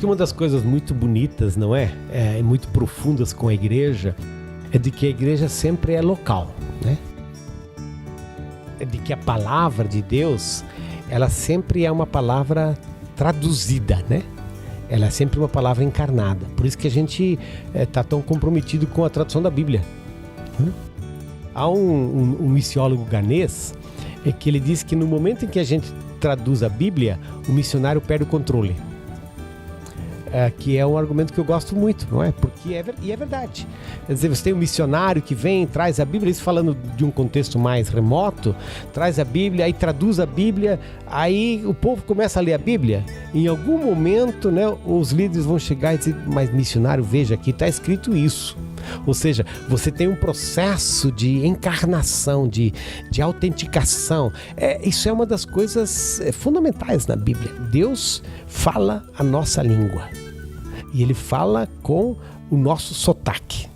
que uma das coisas muito bonitas, não é? Muito profundas com a igreja, é de que a igreja sempre é local, né? É de que a palavra de Deus, ela sempre é uma palavra traduzida, né? Ela é sempre uma palavra encarnada. Por isso que a gente está tão comprometido com a tradução da Bíblia. Há um missiólogo ganês que ele diz que no momento em que a gente traduz a Bíblia, o missionário perde o controle. Que é um argumento que eu gosto muito, não é? Porque é verdade. Quer dizer, você tem um missionário que vem, traz a Bíblia, isso falando de um contexto mais remoto, traz a Bíblia, aí traduz a Bíblia, aí o povo começa a ler a Bíblia. Em algum momento, né, os líderes vão chegar e dizer, mas missionário, veja, aqui está escrito isso. Ou seja, você tem um processo de encarnação, de autenticação. Isso é uma das coisas fundamentais na Bíblia. Deus fala a nossa língua. E Ele fala com o nosso sotaque,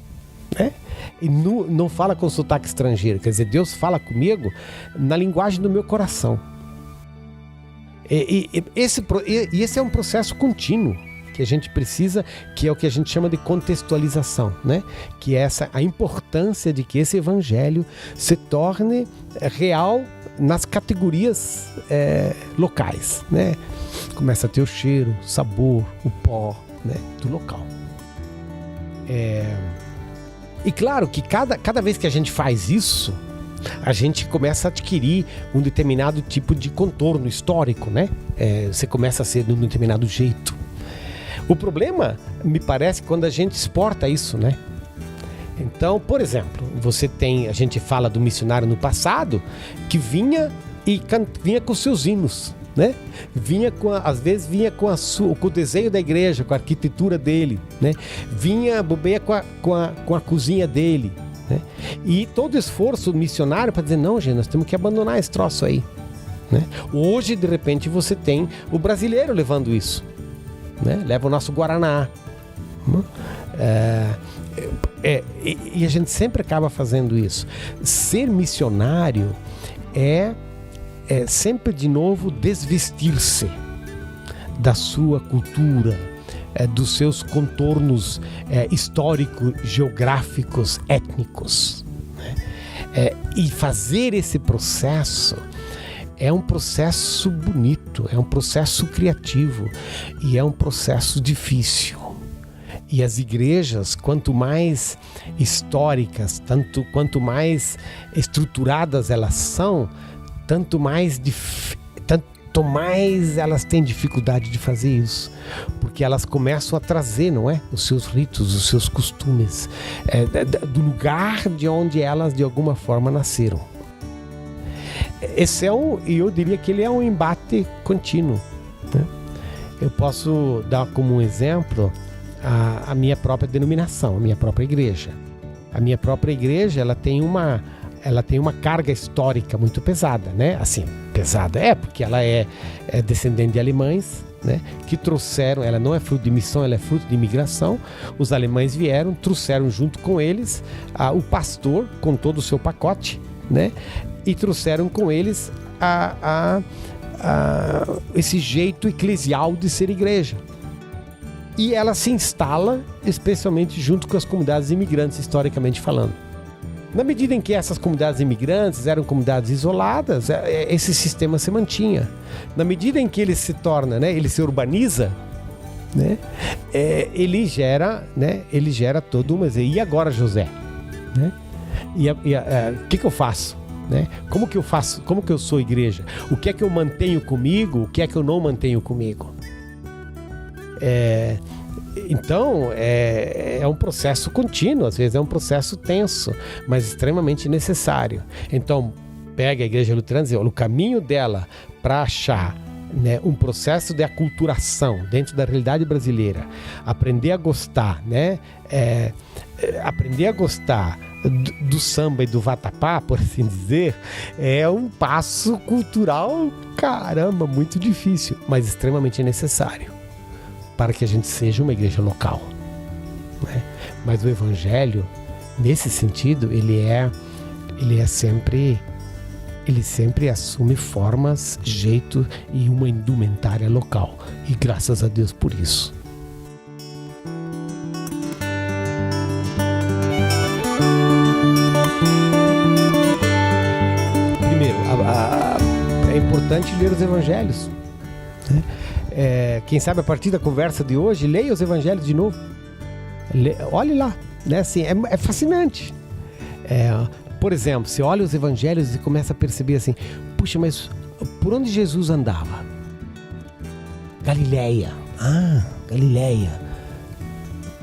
né? E não fala com sotaque estrangeiro. Quer dizer, Deus fala comigo na linguagem do meu coração. Esse é um processo contínuo que a gente precisa, que é o que a gente chama de contextualização, né? Que é a importância de que esse evangelho se torne real nas categorias locais, né? Começa a ter o cheiro, o sabor, o pó, né, do local. E claro que cada vez que a gente faz isso, a gente começa a adquirir um determinado tipo de contorno histórico, né? Você começa a ser de um determinado jeito. O problema, me parece, quando a gente exporta isso, né? Então, por exemplo, a gente fala do missionário no passado que vinha com seus hinos, né? Às vezes vinha com o desenho da igreja, com a arquitetura dele, né? Vinha bobeia com a cozinha dele, né? E todo o esforço missionário para dizer, não, gente, nós temos que abandonar esse troço aí, né? Hoje, de repente, você tem o brasileiro levando isso, né? Leva o nosso Guaraná, e a gente sempre acaba fazendo isso. Ser missionário é sempre de novo desvestir-se da sua cultura, dos seus contornos históricos, geográficos, étnicos, né? E fazer esse processo é um processo bonito, é um processo criativo e é um processo difícil. E as igrejas, quanto mais históricas, quanto mais estruturadas elas são, tanto mais elas têm dificuldade de fazer isso, porque elas começam a trazer, não é, os seus ritos, os seus costumes, do lugar de onde elas de alguma forma nasceram. Eu diria que ele é um embate contínuo, né? Eu posso dar como um exemplo a minha própria denominação, a minha própria igreja. A minha própria igreja, ela tem uma carga histórica muito pesada, né? Assim, pesada porque ela é descendente de alemães, né? Que trouxeram, ela não é fruto de missão, ela é fruto de imigração. Os alemães vieram, trouxeram junto com eles o pastor com todo o seu pacote, né? E trouxeram com eles esse jeito eclesial de ser igreja. E ela se instala especialmente junto com as comunidades imigrantes, historicamente falando. Na medida em que essas comunidades imigrantes eram comunidades isoladas, esse sistema se mantinha. Na medida em que ele se torna, né, ele se urbaniza, né, ele gera todo uma... E agora, José? Né? O que eu faço? Né? Como que eu faço? Como que eu sou igreja? O que é que eu mantenho comigo? O que é que eu não mantenho comigo? Então, é um processo contínuo, às vezes é um processo tenso, mas extremamente necessário. Então, pega a Igreja Luterana e diz, olha, o caminho dela para achar, né, um processo de aculturação dentro da realidade brasileira, aprender a gostar, né, aprender a gostar do samba e do vatapá, por assim dizer, é um passo cultural, caramba, muito difícil, mas extremamente necessário para que a gente seja uma igreja local, né? Mas o evangelho, nesse sentido, ele sempre assume formas, jeito e uma indumentária local, e graças a Deus por isso, importante ler os evangelhos, né? Quem sabe a partir da conversa de hoje, leia os evangelhos de novo. Olhe lá, né? Assim, é fascinante. Por exemplo, você olha os evangelhos e começa a perceber assim, puxa, mas por onde Jesus andava? Galileia. Galileia.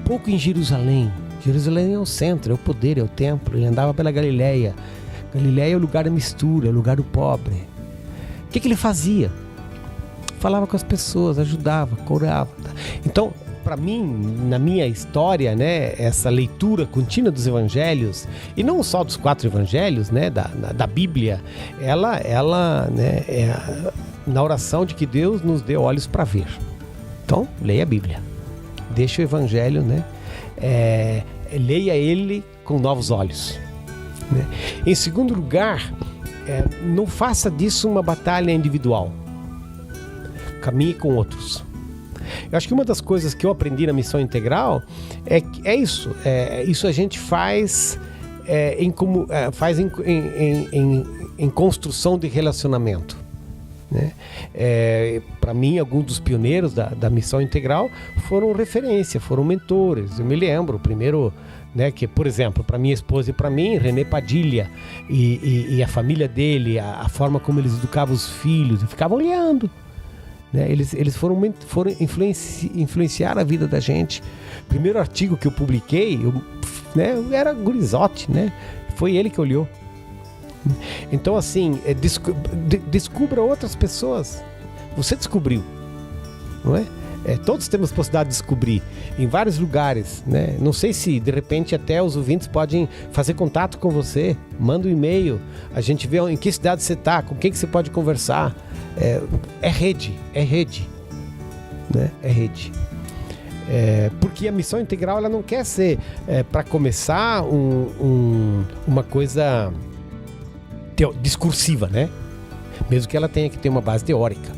Pouco em Jerusalém. Jerusalém é o centro, é o poder, é o templo. Ele andava pela Galileia. Galileia é o lugar da mistura, é o lugar do pobre. O que ele fazia? Falava com as pessoas, ajudava, curava. Então, para mim, na minha história, né, essa leitura contínua dos evangelhos, e não só dos 4 evangelhos, né, da Bíblia, ela né, na oração de que Deus nos dê olhos para ver. Então, leia a Bíblia. Deixa o evangelho, né, leia ele com novos olhos, né? Em segundo lugar, não faça disso uma batalha individual. Caminhe com outros. Eu acho que uma das coisas que eu aprendi na missão integral é isso. Isso a gente faz em construção de relacionamento, né? Para mim, alguns dos pioneiros da missão integral foram referência, foram mentores. Eu me lembro, o primeiro, né, que, por exemplo, para minha esposa e para mim, René Padilha e a família dele, a forma como eles educavam os filhos, eu ficava olhando, né? Eles foram influenciar a vida da gente. O primeiro artigo que eu publiquei, eu era gurizote, né? Foi ele que olhou. Então, assim, descubra outras pessoas. Você descobriu, não é? Todos temos possibilidade de descobrir em vários lugares, né? Não sei se de repente até os ouvintes podem fazer contato com você. Manda um e-mail, a gente vê em que cidade você está, com quem que você pode conversar. É rede, né? É rede. Porque a missão integral, ela não quer ser, para começar, uma coisa discursiva, né? Mesmo que ela tenha que ter uma base teórica.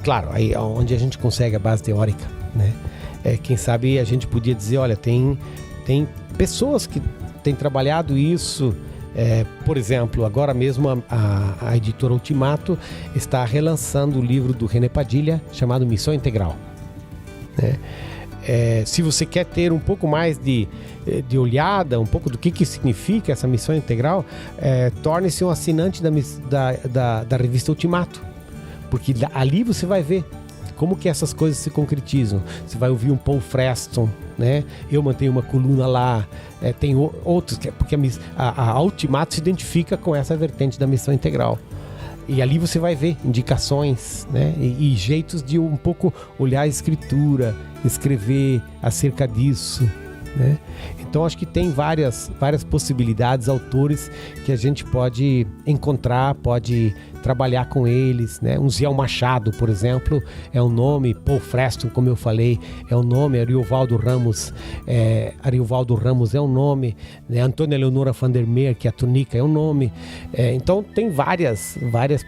Claro, aí onde a gente consegue a base teórica, né? Quem sabe a gente podia dizer, olha, tem pessoas que têm trabalhado isso. Por exemplo, agora mesmo a editora Ultimato está relançando o livro do René Padilha chamado Missão Integral, né? Se você quer ter um pouco mais de olhada, um pouco do que significa essa missão integral, torne-se um assinante da revista Ultimato, porque ali você vai ver como que essas coisas se concretizam. Você vai ouvir um Paul Freston, né? Eu mantenho uma coluna lá, tem outros, porque a Ultimato se identifica com essa vertente da missão integral. E ali você vai ver indicações, né? E jeitos de um pouco olhar a escritura, escrever acerca disso, né? Então acho que tem várias possibilidades, autores que a gente pode encontrar, pode trabalhar com eles, né? Um Ziel Machado, por exemplo, é um nome. Paul Freston, como eu falei, é um nome. Ariovaldo Ramos é um nome, né? Antônia Leonora van der Meer, que é a Túnica, é um nome. Então tem várias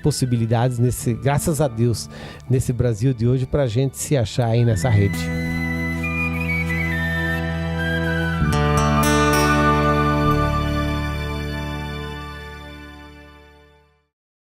possibilidades, graças a Deus, nesse Brasil de hoje, para a gente se achar aí nessa rede.